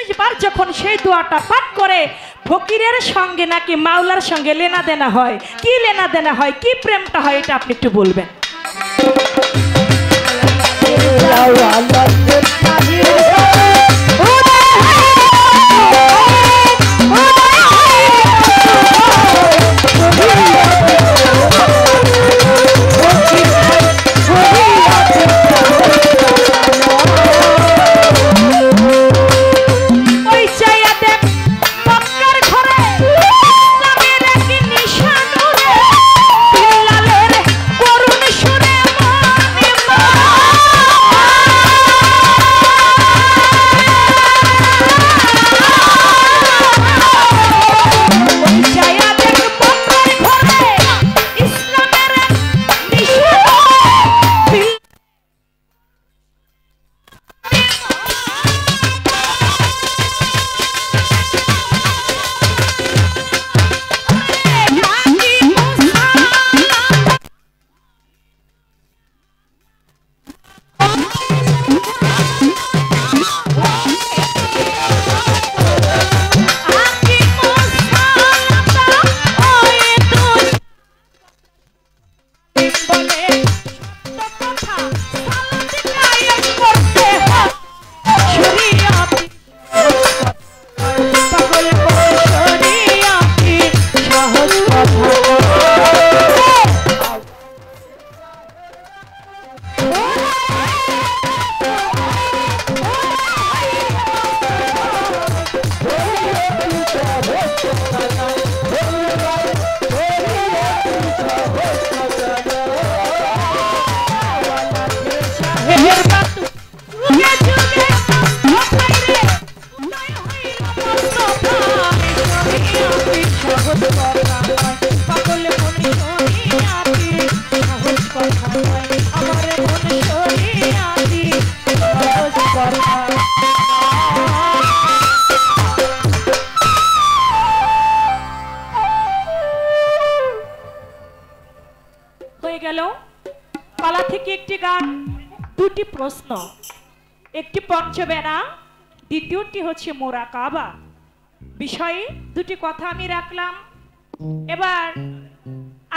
40 বার যখন সেই দোয়াটা পাঠ করে ফকিরের সঙ্গে নাকি মাওলার সঙ্গে লেনা দেনা হয়। কি লেনা দেনা হয়, কি প্রেমটা হয়, এটা আপনি একটু বলবেন। হয়ে গেল পালা থেকে একটি গান, দুটি প্রশ্ন, একটি পঞ্চবেনা, দ্বিতীয়টি হচ্ছে মোরাকাবা বিষয়ে দুটি কথা আমি রাখলাম। এবার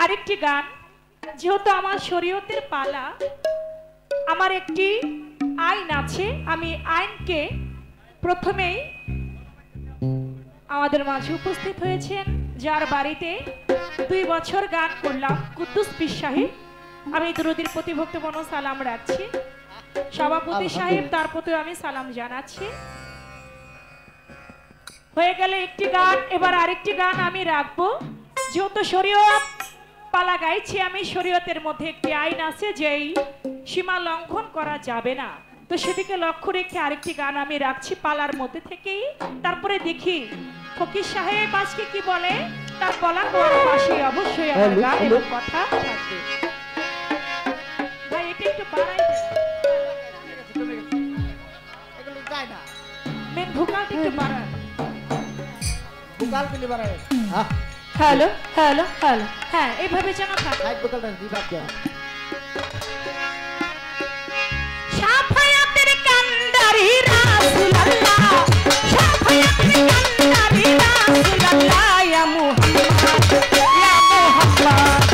আরেকটি গান, যেহেতু আমার শরীয়তের পালা, আমার একটি আইন আছে, আমি আইনকে প্রথমেই আমাদের মাঝে উপস্থিত হয়েছেন, যার বাড়িতে 2 বছর গান করলাম, কুদ্দুস পীর সাহেব। আমি দরুদের প্রতি ভক্তিপূর্ণ সালাম রাখছি। সভাপতি সাহেব, তার প্রতি আমি সালাম জানাচ্ছি। হয়ে গেলে একটি গান, এবার আরেকটি গান আমি রাখবো। যেহেতু শরীয়ত পালা গাইছি আমি, শরীয়তের মধ্যে একটি আইন আছে যে এই সীমা লঙ্ঘন করা যাবে না, তো সেদিকে লক্ষ্য রেখে আরেকটি গান আমি রাখছি পালার মধ্যে থেকেই। তারপরে দেখি ফকির সাহেব আজকে কি বলে, তার বলা কোয়ার পাশে অবশ্যই আমার গান এবং কথা থাকবে। ভাই এটা একটু বাড়াই এগুলো যায় না, মেন ভোকালটা একটু বাড়ান। ভোকাল গুলি বাড়ায়। হ্যালো হ্যালো হ্যালো, হ্যাঁ এইভাবে যেন থাকে। হাই ভোকালটা রিভার্ব দাও। শাফায়াতের কান্দারি রাসূলুল্লাহ, শাফায়াতের কান্দারি রাসূলুল্লাহ, ইয়া মুহাম্মদ ইয়া মুহাম্মদ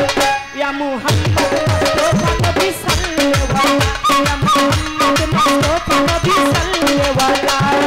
ইয়া মুহাম্মদ মুস্তাফা নবী সাল্লাল্লাহু আলাইহি ইয়া মুহাম্মদ মুস্তাফা নবী সাল্লাল্লাহু আলাইহি।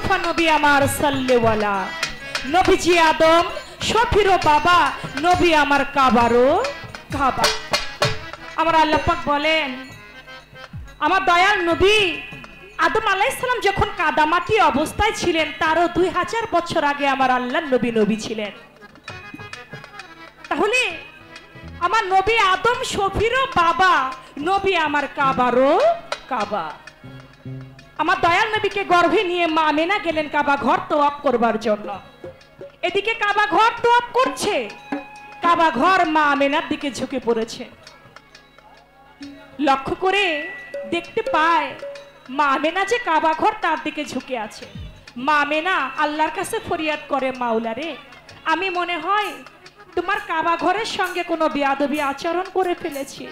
মুস্তফা নবী আমার সাল্লেওয়ালা, নবীজি আদম শফিরও বাবা, নবী আমার কাবারও কাবা। আমার আল্লাহ পাক বলেন, আমার দয়াল নবী আদম আলাইহিস সালাম যখন কাদামাটি অবস্থায় ছিলেন, তারও 2000 বছর আগে আমার আল্লাহর নবী নবী ছিলেন। তাহলে আমার নবী আদম শফিরও বাবা, নবী আমার কাবারও কাবা। আমার দয়াল নবীকে গর্ভে নিয়ে মা আমেনা গেলেন কাবা ঘর তওয়াফ করবার জন্য। এদিকে কাবা ঘর তওয়াফ করছে, কাবা ঘর মা আমেনার দিকে ঝুঁকে পড়েছে। লক্ষ্য করে দেখতে পায় মা আমেনা যে কাবা ঘর তার দিকে ঝুঁকে আছে। মা আমেনা আল্লাহর কাছে ফরিয়াদ করে, মাওলা রে, আমি মনে হয় তোমার কাবা ঘরের সঙ্গে কোনো বেয়াদবি আচরণ করে ফেলেছি।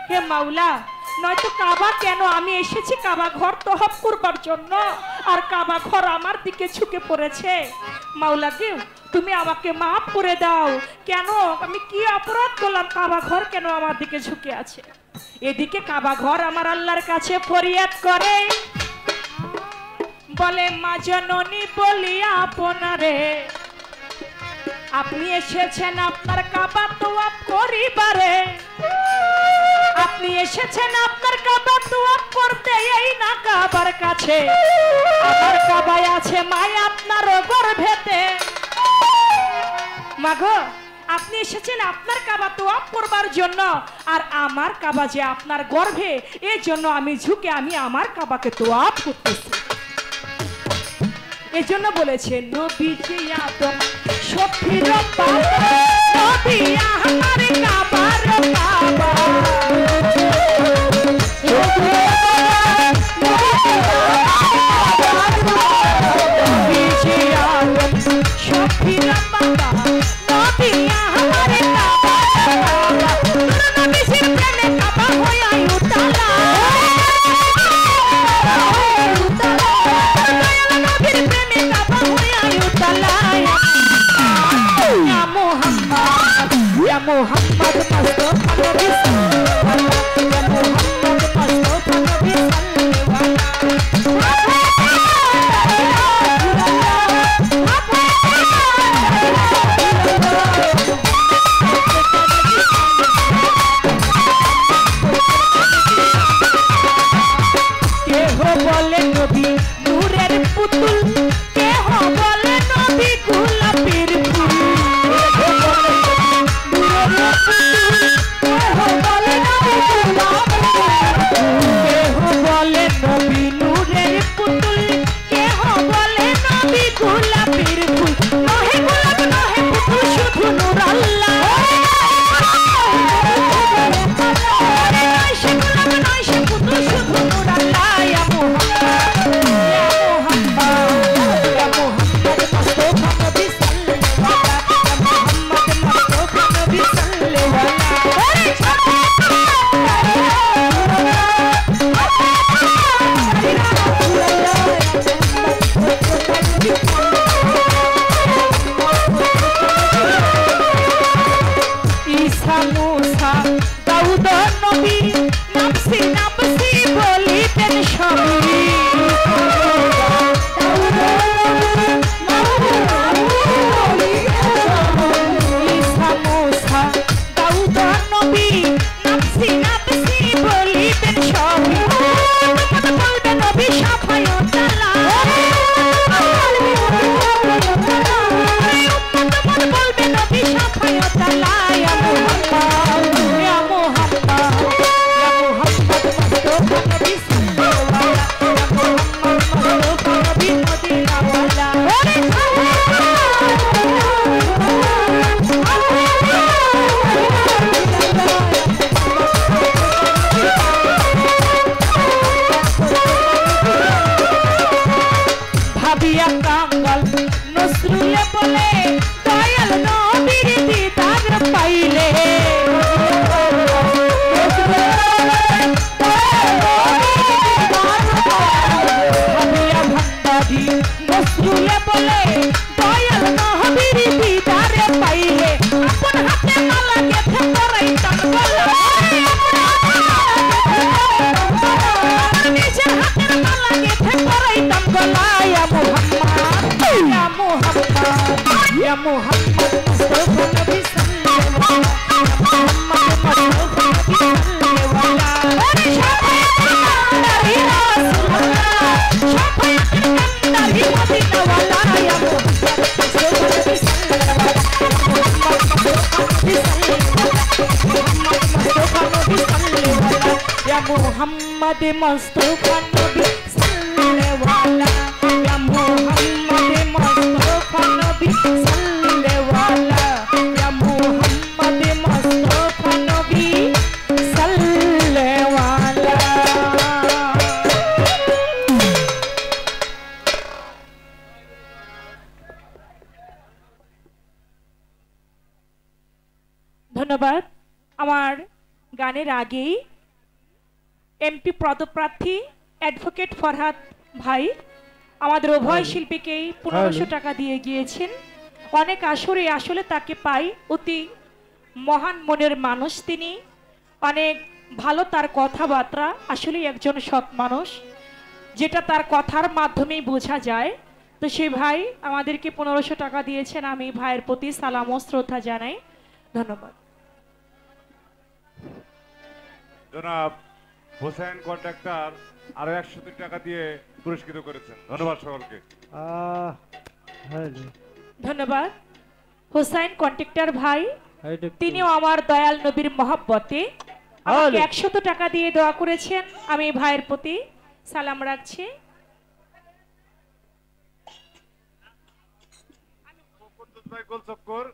হে মাওলা, নয়তো কাবা কেন, আমি এসেছি কাবা ঘর তওয়াফ করবার জন্য, আর কাবা ঘর আমার দিকে ঝুঁকে পড়েছে। মাওলা কে, তুমি আমাকে মাফ করে দাও। কেন, আমি কি অপরাধ করলাম, কাবা ঘর কেন আমার দিকে ঝুঁকে আছে? এদিকে কাবা ঘর আমার আল্লাহর কাছে ফরিয়াদ করে, বলে মা জননী বলিয়া আপনারে, আপনি এসেছেন আপনার কাবা তওয়াফ করিবারে, আপনি এসেছেন আপনার কাবা তওয়াফ করতে, এই না কাবার কাছে আমার কাবায় আছে মাই আপনার গর্ভেতে। মাগো, আপনি এসেছেন আপনার কাবা তওয়াফ করবার জন্য, আর আমার কাবা যে আপনার গর্ভে, এই জন্য আমি ঝুঁকে আমি আমার কাবাকে তওয়াফ করতেছি। এই জন্য বলেছে নবীজি আদম শফিরও বাবা, নবী আমার কাবার কাবা। নবীজি আদম শফিরও বাবা, নবী আমার কাবার কাবা। নবীজির প্রেমে কাবা হইয়া উতালা, নবীর প্রেমে কাবা হইয়া উতালা। ইয়া মুহাম্মদ, ইয়া মুহাম্মদ মুস্তাফা নবী সাল্লাল্লাহু, ইয়া মুহাম্মদ মুস্তাফা নবী কেহ বলে নবী নূরের পুতুল, কেহ বলে নবী গোলাপের ফুল। কেহ বলে নবী নূরের পুতুল, কেহ বলে নবী গোলাপের ফুল। নহে গোলাপ নহে পুতুল, শুধু নূর আল্লাহ। নয় সে গোলাপ নয় সে পুতুল, শুধু নূর আল্লাহ। ইয়া মুহাম্মদ, ইয়া মুহাম্মদ, ইয়া মুহাম্মদ মুস্তাফা নবী সাল্লাল্লাহু, ইয়া মুহাম্মদ মুস্তাফা নবী সাল্লাল্লাহু। ঈসা মুসা দাউদ নবী, নাফসি নাফসি বলিতেন সবই। ঈসা মুসা দাউদ নবী, নাফসি নাফসি বলিতেন সবই। বলবে নবী সাফায়াত তালা, বলবে নবী সাফায়াত তালা। ইয়া মুহাম্মদ, ইয়া মুহাম্মদ, ইয়া মুহাম্মদ মুস্তাফা নবী সাল্লাল্লাহু, ইয়া মুহাম্মদ মুস্তাফা নবী মদিনা ওয়ালা। ভাবিয়া কাঙ্গাল নসরুলে বলে, দয়াল নবীর দিদার পাইলে। ভাবিয়া ভান্ডারি নসরুলে বলে, দয়াল নবীর দিদার পাইলে। আপন হাতে মালা গেথে পরাইতাম গলা, নিজের হাতের মালা গেথে পরাইতাম গলা। ইয়া মুহাম্মদ, মুহাম্মদ মুস্তাফা নবী সাল্লাল্লাহু ইয়া মুহাম্মদ মুস্তাফা নবী সাল্লাল্লাহু ইয়া মুহাম্মদ মুস্তাফা নবী সাল্লাল্লাহু। ধন্যবাদ। আমার গানের আগেই এমপি পদপ্রার্থী অ্যাডভোকেট ফরহাদ ভাই আমাদের উভয় শিল্পীকেই 1500 টাকা দিয়ে গিয়েছেন। অনেক আসরে আসলে তাকে পাই, অতি মহান মনের মানুষ তিনি, অনেক ভালো তার কথাবার্তা, আসলে একজন সৎ মানুষ, যেটা তার কথার মাধ্যমেই বোঝা যায়। তো সেই ভাই আমাদেরকে 1500 টাকা দিয়েছেন, আমি ভাইয়ের প্রতি সালাম ও শ্রদ্ধা জানাই। ধন্যবাদ। জনাব হোসেন কন্ট্রাক্টর আরো 100 টাকা দিয়ে পুরস্কৃত করেছেন। ধন্যবাদ সকলকে। ধন্যবাদ হোসেন কন্ট্রাক্টর ভাই, তিনিও আমার দয়াল নবীর মহব্বতে আমাকে 100 টাকা দিয়ে দোয়া করেছেন, আমি ভাইয়ের প্রতি সালাম রাখছি। গোলচক্কর